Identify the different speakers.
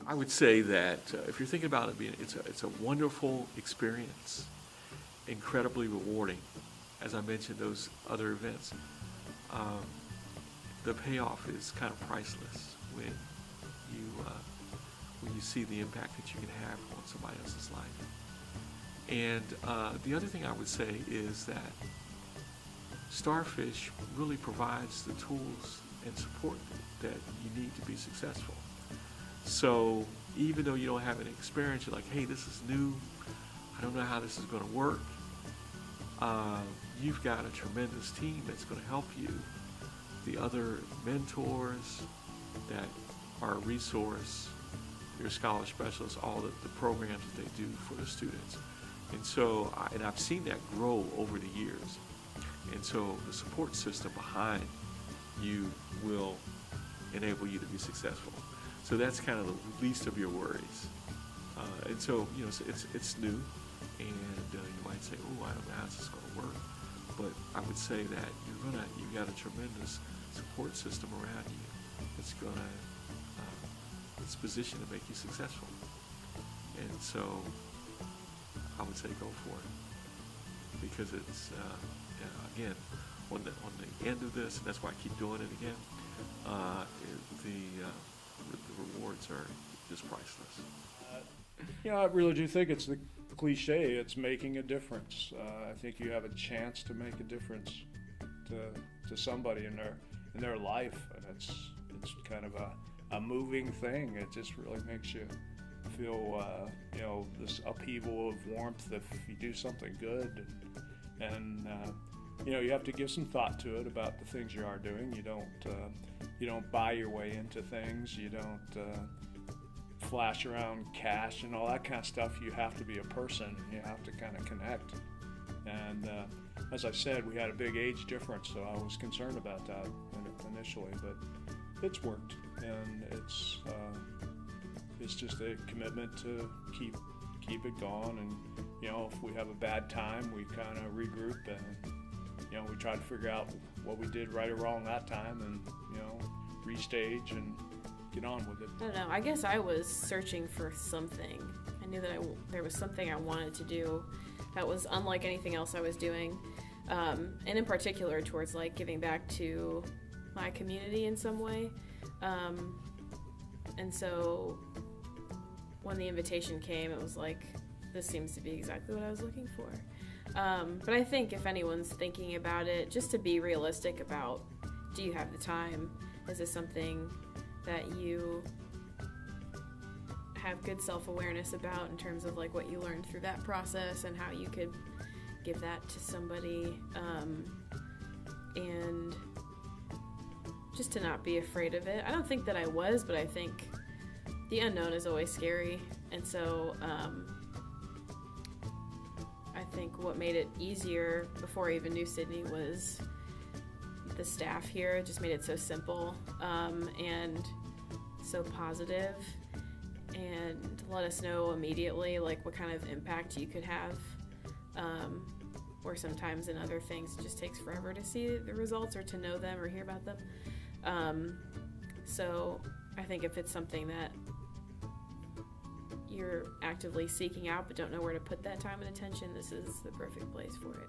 Speaker 1: I would say that if you're thinking about it being, it's a wonderful experience, incredibly rewarding. As I mentioned, those other events, um, the payoff is kind of priceless you when you see the impact that you can have on somebody else's life. And the other thing I would say is that Starfish really provides the tools and support that you need to be successful. So even though you don't have any experience, you're like, hey, this is new. I don't know how this is going to work. You've got a tremendous team that's going to help you. The other mentors that are a resource, your scholar specialists, all the programs that they do for the students. And so, and I've seen that grow over the years. And so the support system behind you will enable you to be successful. So that's kind of the least of your worries. And so, it's new, and you might say, oh, I don't know how this is going to work. But I would say that you've got a tremendous support system around you that's going to, it's positioned to make you successful. And so I would say go for it, because it's, again, on the end of this, and that's why I keep doing it again, the rewards are just priceless.
Speaker 2: I really do think it's the cliche. It's making a difference. I think you have a chance to make a difference to somebody in their life, and it's kind of a moving thing. It just really makes you feel this upheaval of warmth if you do something good, and you have to give some thought to it about the things you are doing. You don't buy your way into things. You don't flash around cash and all that kind of stuff. You have to be a person. You have to kind of connect. And as I said, we had a big age difference, so I was concerned about that initially, but it's worked, and it's just a commitment to keep it going. And if we have a bad time, we kind of regroup, and we try to figure out what we did right or wrong that time, and restage and get on with it.
Speaker 3: I don't know. I guess I was searching for something. I knew that there was something I wanted to do that was unlike anything else I was doing, and in particular towards like giving back to my community in some way. And so when the invitation came, it was like, this seems to be exactly what I was looking for. But I think if anyone's thinking about it, just to be realistic about, do you have the time? Is this something that you have good self-awareness about in terms of like what you learned through that process and how you could give that to somebody, and just to not be afraid of it. I don't think that I was, but I think the unknown is always scary, and so I think what made it easier before I even knew Sydney was the staff here. It just made it so simple, and so positive, and let us know immediately like what kind of impact you could have, or sometimes in other things it just takes forever to see the results or to know them or hear about them. So I think if it's something that you're actively seeking out but don't know where to put that time and attention, this is the perfect place for it.